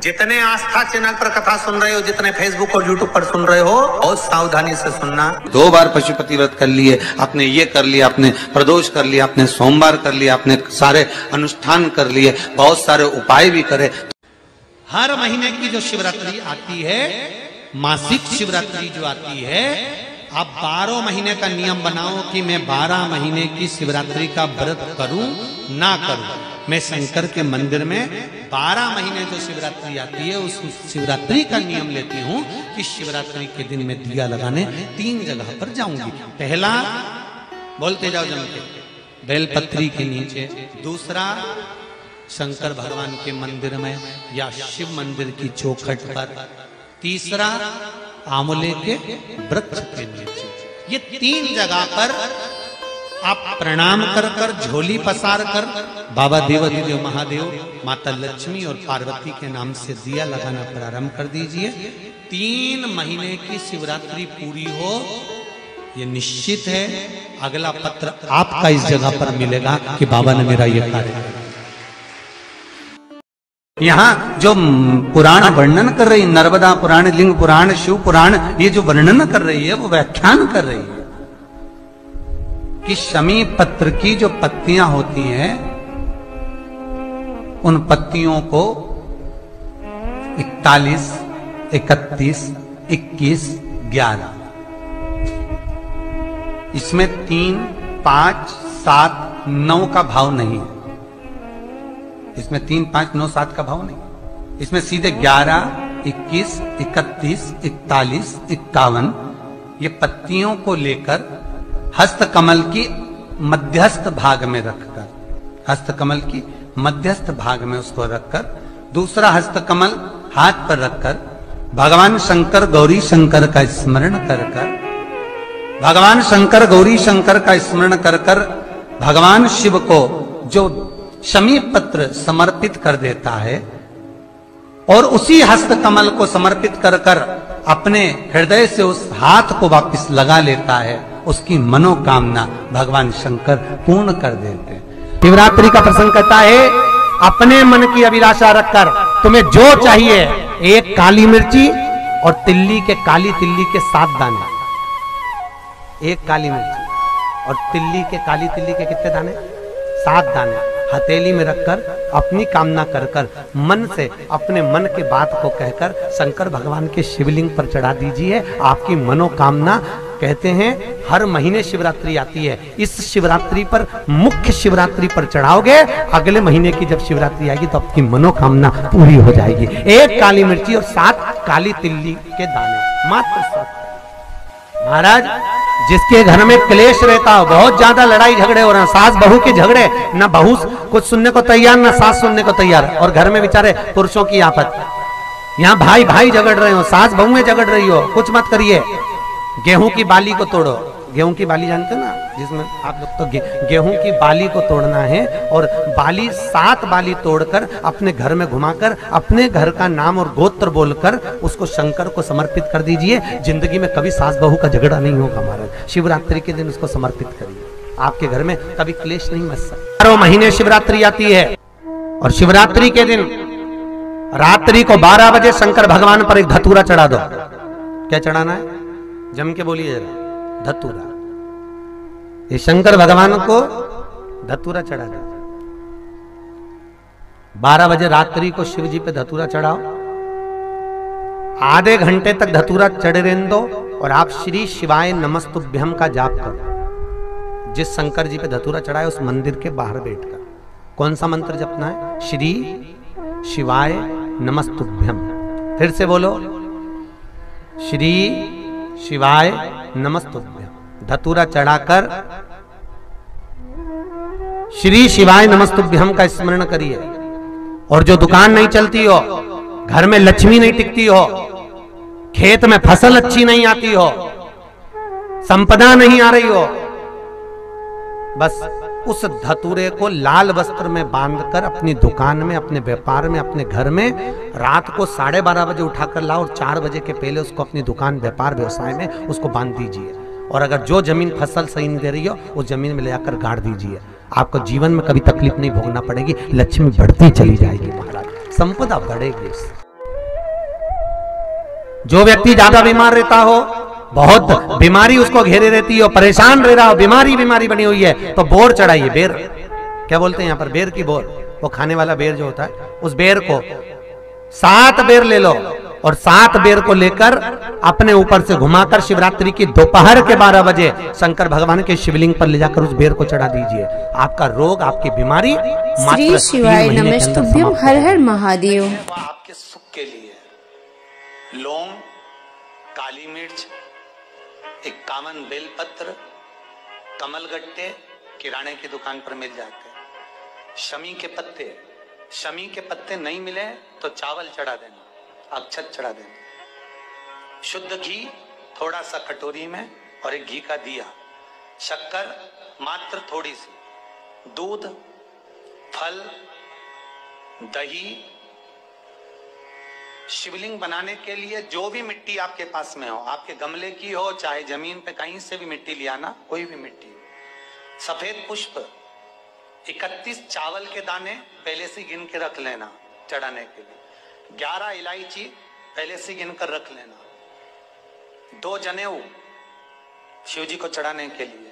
जितने आस्था चैनल पर कथा सुन रहे हो, जितने फेसबुक और यूट्यूब पर सुन रहे हो, बहुत सावधानी से सुनना। 2 बार पशुपति व्रत कर लिए, आपने ये कर लिया, आपने प्रदोष कर लिया, आपने सोमवार कर लिया, आपने सारे अनुष्ठान कर लिए, बहुत सारे उपाय भी करे। हर महीने की जो शिवरात्रि आती है, मासिक शिवरात्रि जो आती है, आप 12 महीने का नियम बनाओ कि मैं 12 महीने की शिवरात्रि का व्रत करूं ना करूं। मैं शंकर के मंदिर में 12 महीने जो शिवरात्रि आती है, उस शिवरात्रि का नियम लेती हूं कि शिवरात्रि के दिन मैं दिया लगाने 3 जगह पर जाऊंगी। पहला, बोलते जाओ जम के, बेलपत्री के नीचे। दूसरा, शंकर भगवान के मंदिर में या शिव मंदिर की चौखट पर। तीसरा, आंवले के वृक्ष के नीचे। ये 3 जगह पर आप प्रणाम कर कर, झोली पसार कर बाबा देवाधिदेव महादेव, माता लक्ष्मी और पार्वती के नाम से दिया लगाना प्रारंभ कर दीजिए। 3 महीने की शिवरात्रि पूरी हो, ये निश्चित है अगला पत्र आपका इस जगह पर मिलेगा कि बाबा ने मेरा ये कार्य किया। यहाँ जो पुराण वर्णन कर रही, नर्मदा पुराण, लिंग पुराण, शिव पुराण, ये जो वर्णन कर रही है वो व्याख्यान कर रही है कि शमी पत्र की जो पत्तियां होती हैं, उन पत्तियों को 41, 31, 21, 11, इसमें 3, 5, 7, 9 का भाव नहीं है। इसमें 3, 5, 9, 7 का भाव नहीं, इसमें सीधे 11, 21, 31, 41, 51 ये पत्तियों को लेकर हस्तकमल की मध्यस्थ भाग में रखकर, हस्तकमल की मध्यस्थ भाग में उसको रखकर, दूसरा हस्तकमल हाथ पर रखकर भगवान शंकर गौरी शंकर का स्मरण कर कर, भगवान शंकर गौरी शंकर का स्मरण कर कर भगवान शिव को जो शमी पत्र समर्पित कर देता है और उसी हस्तकमल को समर्पित कर कर अपने हृदय से उस हाथ को वापस लगा लेता है, उसकी मनोकामना भगवान शंकर पूर्ण कर देते हैं। शिवरात्रि का प्रसंग कहता है, अपने मन की अभिलाषा रखकर तुम्हें जो चाहिए, 1 काली मिर्ची और काली तिल्ली के 7 दाने। 1 काली मिर्ची और काली तिल्ली के कितने दाने? 7 दाने हथेली में रखकर अपनी कामना कर कर मन से अपने मन के बात को कहकर शंकर भगवान के शिवलिंग पर चढ़ा दीजिए। आपकी मनोकामना, कहते हैं हर महीने शिवरात्रि आती है, इस शिवरात्रि पर, मुख्य शिवरात्रि पर चढ़ाओगे, अगले महीने की जब शिवरात्रि आएगी तो आपकी मनोकामना पूरी हो जाएगी। 1 काली मिर्ची और 7 काली तिल्ली के दाने, मात्र 7। महाराज, जिसके घर में क्लेश रहता हो, बहुत ज्यादा लड़ाई झगड़े हो रहे हैं, सास बहू के झगड़े, ना बहू कुछ सुनने को तैयार ना सास सुनने को तैयार, और घर में बेचारे पुरुषों की आफत, यहाँ भाई भाई झगड़ रहे हो, सास बहू में झगड़ रही हो, कुछ मत करिए। गेहूं की बाली को तोड़ो। गेहूं की बाली जानते हो ना, जिसमें आप लोग तो गेहूं की बाली को तोड़ना है, और बाली 7 बाली तोड़कर अपने घर में घुमाकर अपने घर का नाम और गोत्र बोलकर उसको शंकर को समर्पित कर दीजिए। जिंदगी में कभी सास बहू का झगड़ा नहीं होगा महाराज। शिवरात्रि के दिन उसको समर्पित करिए, आपके घर में कभी क्लेश नहीं मच सकता। 12 महीने शिवरात्रि आती है, और शिवरात्रि के दिन रात्रि को 12 बजे शंकर भगवान पर एक धतूरा चढ़ा दो। क्या चढ़ाना है? जम के बोलिए जरा, धतूरा। ये शंकर भगवान को धतूरा चढ़ा दो। 12 बजे रात्रि को शिव जी पे धतूरा चढ़ाओ, आधे घंटे तक धतूरा चढ़े रहने दो, और आप श्री शिवाय नमस्तुभ्यम का जाप करो। जिस शंकर जी पे धतूरा चढ़ाए उस मंदिर के बाहर बैठकर कौन सा मंत्र जपना है? श्री शिवाय नमस्तुभ्यम। फिर से बोलो, श्री शिवाय नमस्तुभ्यम। धतूरा चढ़ाकर श्री शिवाय नमस्तुभ्यम का स्मरण करिए। और जो दुकान नहीं चलती हो, घर में लक्ष्मी नहीं टिकती हो, खेत में फसल अच्छी नहीं आती हो, संपदा नहीं आ रही हो, बस उस धतूरे को लाल वस्त्र में बांधकर अपनी दुकान में, अपने व्यापार में, अपने घर में रात को 12:30 बजे उठाकर लाओ, और 4 बजे के पहले उसको अपनी दुकान, व्यापार, व्यवसाय में उसको बांध दीजिए। और अगर जो जमीन फसल सही नहीं दे रही हो, उस जमीन में ले जाकर गाड़ दीजिए। आपको जीवन में कभी तकलीफ नहीं भोगना पड़ेगी, लक्ष्मी बढ़ती चली जाएगी महाराज, संपदा बढ़ेगी। जो व्यक्ति ज्यादा बीमार रहता हो, बहुत बीमारी उसको घेरे रहती हो, परेशान रह रहा हो, बीमारी बनी हुई है, तो बोर चढ़ाइए। बेर क्या बोलते हैं यहाँ पर, बेर की बोर, वो खाने वाला बेर जो होता है, उस बेर को 7 बेर ले लो और 7 बेर को लेकर अपने ऊपर से घुमाकर शिवरात्रि की दोपहर के 12 बजे शंकर भगवान के शिवलिंग पर ले जाकर उस बेर को चढ़ा दीजिए। आपका रोग, आपकी बीमारी श्री शिवाय नमस्तुभ्यं, हर हर महादेव। आपके सुख के लिए लौंग, काली मिर्च, 51 बेलपत्र, कमलगट्टे किराने की दुकान पर मिल जाते हैं। शमी के पत्ते नहीं मिले तो चावल चढ़ा देना, अक्षत चढ़ा देना। शुद्ध घी थोड़ा सा कटोरी में और एक घी का दिया, शक्कर मात्र थोड़ी सी, दूध, फल, दही। शिवलिंग बनाने के लिए जो भी मिट्टी आपके पास में हो, आपके गमले की हो चाहे जमीन पे कहीं से भी मिट्टी ले आना, कोई भी मिट्टी। सफेद पुष्प, 31 चावल के दाने पहले से गिन के रख लेना चढ़ाने के लिए। 11 इलायची पहले से गिन कर रख लेना। 2 जनेऊ शिव जी को चढ़ाने के लिए।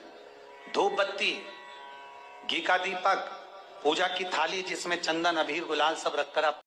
धूप बत्ती, घी का दीपक, पूजा की थाली जिसमें चंदन, अबीर, गुलाल सब रखकर आप